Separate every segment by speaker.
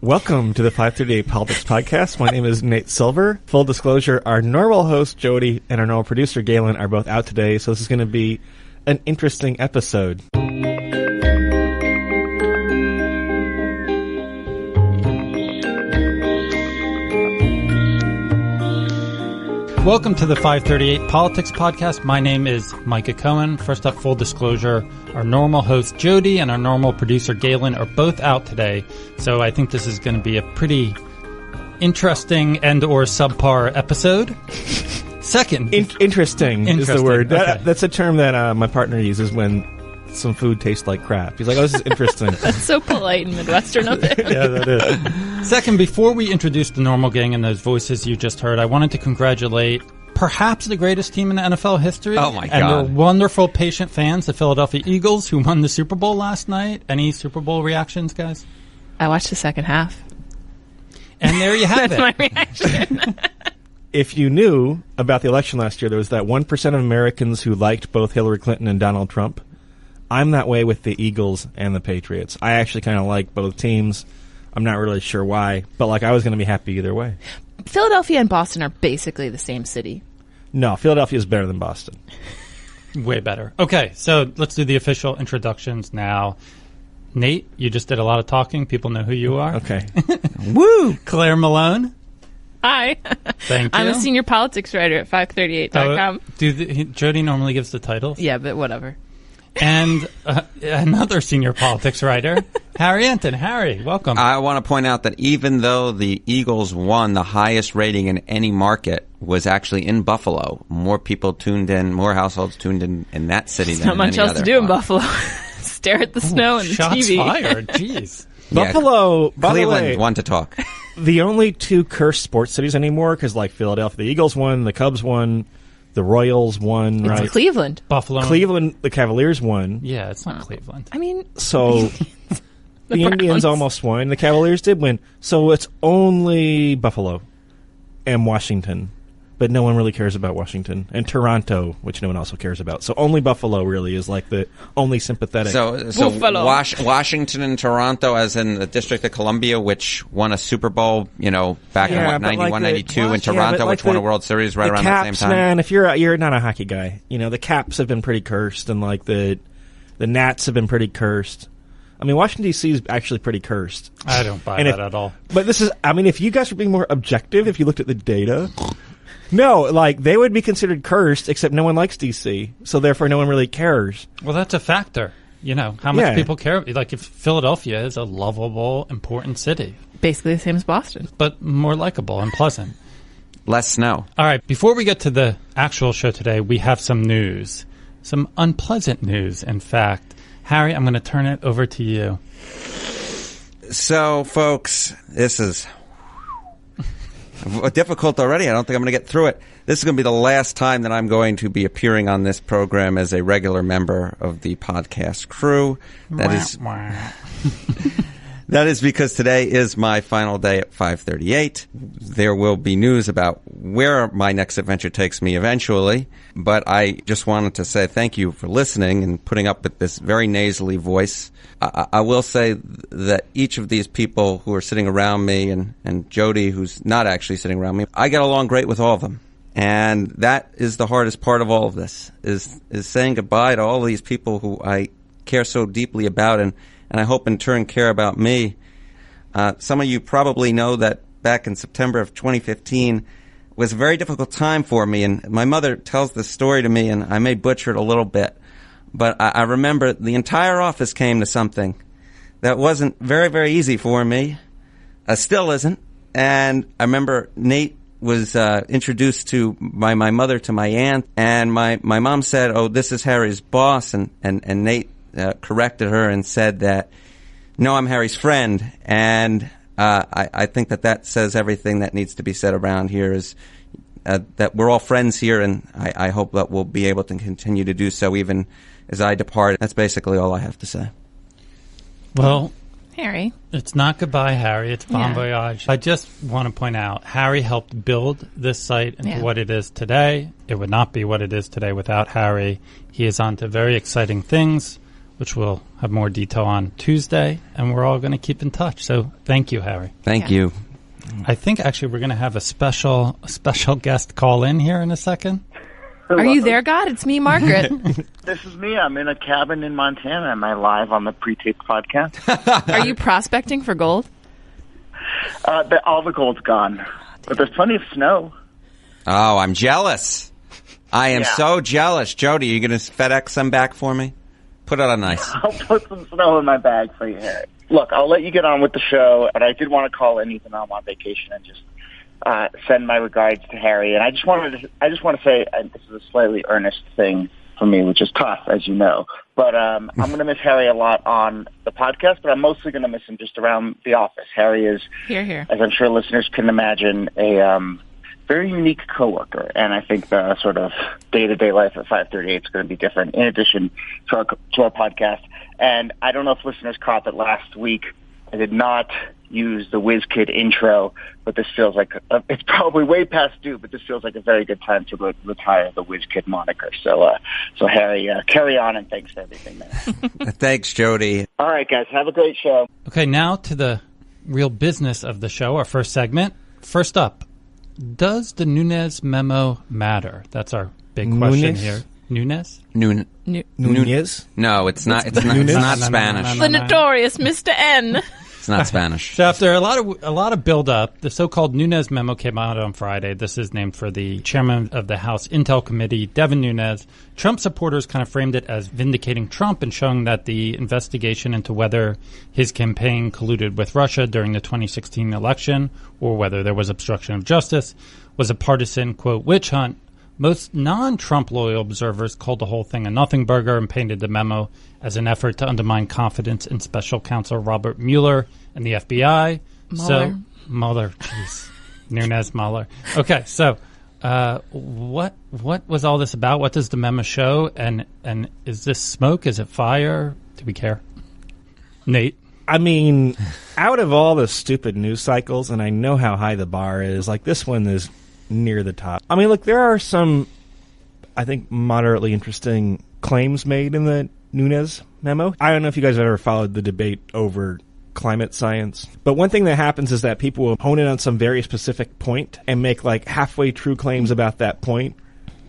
Speaker 1: Welcome to the 538 Politics Podcast. My name is Nate Silver. Full disclosure, our normal host, Jody, and our normal producer, Galen, are both out today, so this is going to be an interesting episode.
Speaker 2: Welcome to the 538 Politics Podcast. My name is Micah Cohen. First up, full disclosure, our normal host, Jody, and our normal producer, Galen, are both out today. So I think this is going to be a pretty interesting and or subpar episode. Second.
Speaker 1: Interesting is the word.
Speaker 2: Okay.
Speaker 1: That's a term that my partner uses when some food tastes like crap. He's like, oh, this is interesting.
Speaker 3: That's so polite and Midwestern of it.
Speaker 1: Yeah, that is.
Speaker 2: Second, before we introduce the normal gang and those voices you just heard, I wanted to congratulate perhaps the greatest team in NFL history.
Speaker 4: Oh, my God.
Speaker 2: And their wonderful, patient fans, the Philadelphia Eagles, who won the Super Bowl last night. Any Super Bowl reactions, guys?
Speaker 3: I watched the second half.
Speaker 2: And there you have
Speaker 3: That's
Speaker 2: it.
Speaker 3: my reaction.
Speaker 1: If you knew about the election last year, there was that 1% of Americans who liked both Hillary Clinton and Donald Trump. I'm that way with the Eagles and the Patriots. I actually kind of like both teams. I'm not really sure why, but I was going to be happy either way.
Speaker 3: Philadelphia and Boston are basically the same city.
Speaker 1: No, Philadelphia is better than Boston.
Speaker 2: Way better. Okay, so let's do the official introductions now. Nate, you just did a lot of talking. People know who you are.
Speaker 1: Okay.
Speaker 2: Woo! Claire Malone.
Speaker 3: Hi.
Speaker 2: Thank you.
Speaker 3: I'm a senior politics writer at 538.com.
Speaker 2: Jody normally gives the titles.
Speaker 3: Yeah, but whatever.
Speaker 2: And another senior politics writer, Harry Anton. Harry, welcome.
Speaker 4: I want to point out that even though the Eagles won, the highest rating in any market was actually in Buffalo. More people tuned in, more households tuned in that city than
Speaker 3: Not much
Speaker 4: any
Speaker 3: else
Speaker 4: other.
Speaker 3: to do in Buffalo. Stare at the snow and the
Speaker 2: Shots
Speaker 3: TV.
Speaker 2: fired. Jeez.
Speaker 1: Buffalo, by the
Speaker 4: Cleveland
Speaker 1: way,
Speaker 4: won to talk.
Speaker 1: the only two cursed sports cities anymore, because Philadelphia, the Eagles won, the Cubs won, the Royals won, right?
Speaker 3: It's Cleveland.
Speaker 2: Buffalo.
Speaker 1: Cleveland, the Cavaliers won.
Speaker 2: Yeah, it's not Cleveland.
Speaker 3: I mean,
Speaker 1: So the Indians
Speaker 3: Browns.
Speaker 1: almost won. The Cavaliers did win. So it's only Buffalo and Washington. But no one really cares about Washington. And Toronto, which no one also cares about. So only Buffalo really is the only sympathetic.
Speaker 4: So
Speaker 3: Buffalo.
Speaker 4: Washington and Toronto, as in the District of Columbia, which won a Super Bowl, back
Speaker 1: Yeah,
Speaker 4: in
Speaker 1: but
Speaker 4: 91, 92, and
Speaker 1: yeah,
Speaker 4: Toronto,
Speaker 1: but
Speaker 4: which won a World Series right around
Speaker 1: Caps,
Speaker 4: the same time.
Speaker 1: Man, if you're not a hockey guy, the Caps have been pretty cursed, and the Nats have been pretty cursed. I mean, Washington D.C. is actually pretty cursed.
Speaker 2: I don't buy
Speaker 1: And
Speaker 2: that at all.
Speaker 1: But this is, if you guys were being more objective, if you looked at the data, no, they would be considered cursed, except no one likes D.C., so therefore no one really cares.
Speaker 2: Well, that's a factor. How much
Speaker 1: Yeah.
Speaker 2: people care. If Philadelphia is a lovable, important city,
Speaker 3: basically the same as Boston.
Speaker 2: but more likable and pleasant.
Speaker 4: Less snow.
Speaker 2: All right, before we get to the actual show today, we have some news. Some unpleasant news, in fact. Harry, I'm going to turn it over to you.
Speaker 4: So, folks, this is difficult already. I don't think I'm going to get through it. This is going to be the last time that I'm going to be appearing on this program as a regular member of the podcast crew. That is because today is my final day at 538. There will be news about where my next adventure takes me eventually, but I just wanted to say thank you for listening and putting up with this very nasally voice. I will say that each of these people who are sitting around me and Jody, who's not actually sitting around me, I get along great with all of them. And that is the hardest part of all of this, is saying goodbye to all of these people who I care so deeply about and I hope in turn care about me. Some of you probably know that back in September of 2015 was a very difficult time for me, and my mother tells this story to me, and I may butcher it a little bit, but I remember the entire office came to something that wasn't very, very easy for me, still isn't, and I remember Nate was introduced to by my mother to my aunt, and my mom said, "Oh, this is Harry's boss," and Nate corrected her and said that, "No, I'm Harry's friend," and I think that says everything that needs to be said around here, is that we're all friends here, and I hope that we'll be able to continue to do so even as I depart. That's basically all I have to say.
Speaker 2: Well,
Speaker 3: Harry.
Speaker 2: it's not goodbye, Harry. It's bon voyage. I just want to point out, Harry helped build this site into what it is today. It would not be what it is today without Harry. He is on to very exciting things. which we'll have more detail on Tuesday, and we're all going to keep in touch. So thank you, Harry.
Speaker 4: Thank you.
Speaker 2: I think actually we're going to have a special guest call in here in a second.
Speaker 3: Are you there, God? It's me, Margaret.
Speaker 5: This is me. I'm in a cabin in Montana. Am I live on the pre-taped podcast?
Speaker 3: Are you prospecting for gold?
Speaker 5: All the gold's gone. But there's plenty of snow.
Speaker 4: Oh, I'm jealous. I am
Speaker 5: Yeah.
Speaker 4: so jealous. Jody, are you going to FedEx some back for me? Put it on ice.
Speaker 5: I'll put some snow in my bag for you, Harry. Look, I'll let you get on with the show, and I did want to call in even though I'm on vacation and just send my regards to Harry. And I just want to say, and this is a slightly earnest thing for me, which is tough, as you know. But I'm going to miss Harry a lot on the podcast, but I'm mostly going to miss him just around the office. Harry is,
Speaker 3: Here.
Speaker 5: as I'm sure listeners can imagine, a very unique coworker, and I think the sort of day-to-day life at 538 is going to be different. In addition to our podcast, and I don't know if listeners caught that last week. I did not use the WizKid intro, but this feels like it's probably way past due. But this feels like a very good time to retire the WizKid moniker. So Harry, carry on, and thanks for everything, man.
Speaker 4: Thanks, Jody.
Speaker 5: All right, guys, have a great show.
Speaker 2: Okay, now to the real business of the show, our first segment. First up, does the Nunes memo matter? That's our big question
Speaker 1: Nunes?
Speaker 2: here. Nunes?
Speaker 1: Nunez?
Speaker 4: No, it's not. It's not,
Speaker 1: Nunes?
Speaker 4: it's not
Speaker 2: No, no,
Speaker 4: Spanish.
Speaker 2: no,
Speaker 3: The notorious Mr. N.
Speaker 4: It's not Spanish.
Speaker 2: So after a lot of build-up, the so-called Nunes memo came out on Friday. This is named for the chairman of the House Intel Committee, Devin Nunes. Trump supporters kind of framed it as vindicating Trump and showing that the investigation into whether his campaign colluded with Russia during the 2016 election or whether there was obstruction of justice was a partisan, quote, witch hunt. Most non-Trump loyal observers called the whole thing a nothing burger and painted the memo as an effort to undermine confidence in special counsel Robert Mueller and the FBI. Mueller, jeez. Nunes Mueller. Okay, so what was all this about? What does the memo show? And is this smoke? Is it fire? Do we care? Nate?
Speaker 1: I mean, out of all the stupid news cycles, and I know how high the bar is, like this one is near the top. I mean, look, there are some, I think, moderately interesting claims made in the Nunes memo. I don't know if you guys have ever followed the debate over climate science, but one thing that happens is that people will hone in on some very specific point and make like halfway true claims about that point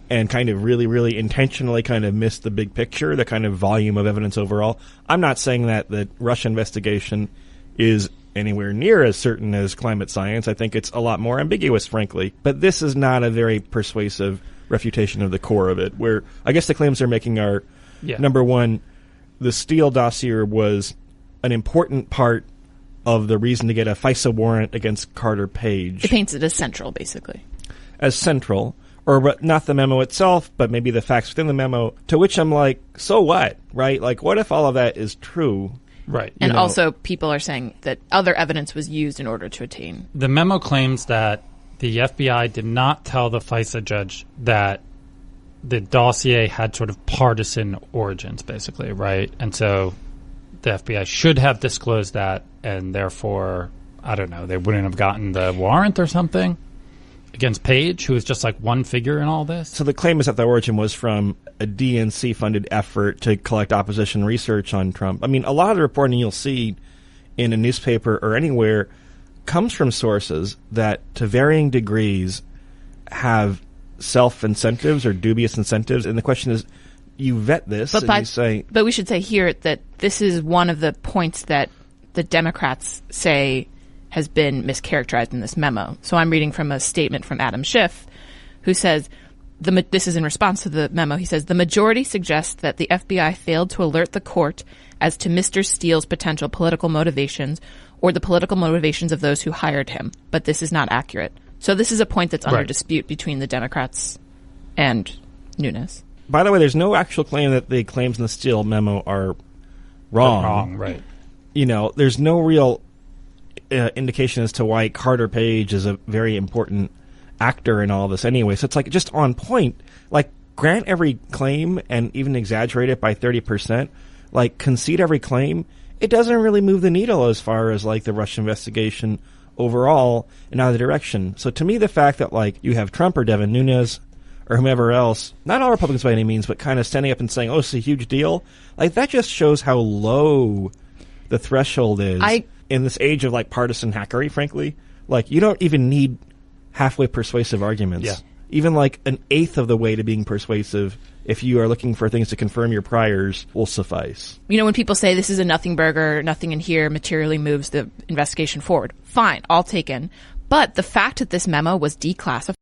Speaker 1: and kind of really, really intentionally kind of miss the big picture, the kind of volume of evidence overall. I'm not saying that the Russia investigation is anywhere near as certain as climate science. I think it's a lot more ambiguous, frankly. But this is not a very persuasive refutation of the core of it, where I guess the claims they're making are, number one, the Steele dossier was an important part of the reason to get a FISA warrant against Carter Page.
Speaker 3: It paints it as central, basically.
Speaker 1: As central, or not the memo itself, but maybe the facts within the memo, to which I'm like, so what, right? Like, what if all of that is true?
Speaker 2: Right.
Speaker 3: And also people are saying that other evidence was used in order to attain.
Speaker 2: The memo claims that the FBI did not tell the FISA judge that the dossier had sort of partisan origins, basically, right? And so the FBI should have disclosed that, and therefore, I don't know, they wouldn't have gotten the warrant or something against Page, who is just like one figure in all this.
Speaker 1: So the claim is that the origin was from a DNC-funded effort to collect opposition research on Trump. I mean, a lot of the reporting you'll see in a newspaper or anywhere comes from sources that, to varying degrees, have self-incentives or dubious incentives. And the question is, you vet this and you say...
Speaker 3: But we should say here that this is one of the points that the Democrats say has been mischaracterized in this memo. So I'm reading from a statement from Adam Schiff, who says, this is in response to the memo, he says, the majority suggests that the FBI failed to alert the court as to Mr. Steele's potential political motivations or the political motivations of those who hired him. But this is not accurate. So this is a point that's under dispute between the Democrats and Nunes.
Speaker 1: By the way, there's no actual claim that the claims in the Steele memo are wrong.
Speaker 2: Wrong, right.
Speaker 1: You know, there's no real indication as to why Carter Page is a very important actor in all this anyway. So it's like just on point. Like, grant every claim and even exaggerate it by 30%. Like, concede every claim. It doesn't really move the needle as far as, like, the Russia investigation overall in either direction. So to me, the fact that, like, you have Trump or Devin Nunes or whomever else, not all Republicans by any means, but kind of standing up and saying, oh, it's a huge deal, like, that just shows how low the threshold is in this age of, like, partisan hackery, frankly. Like, you don't even need halfway persuasive arguments.
Speaker 2: Yeah.
Speaker 1: Even, like, an eighth of the way to being persuasive, if you are looking for things to confirm your priors, will suffice.
Speaker 3: You know, when people say this is a nothing burger, nothing in here materially moves the investigation forward, fine, all taken. But the fact that this memo was declassified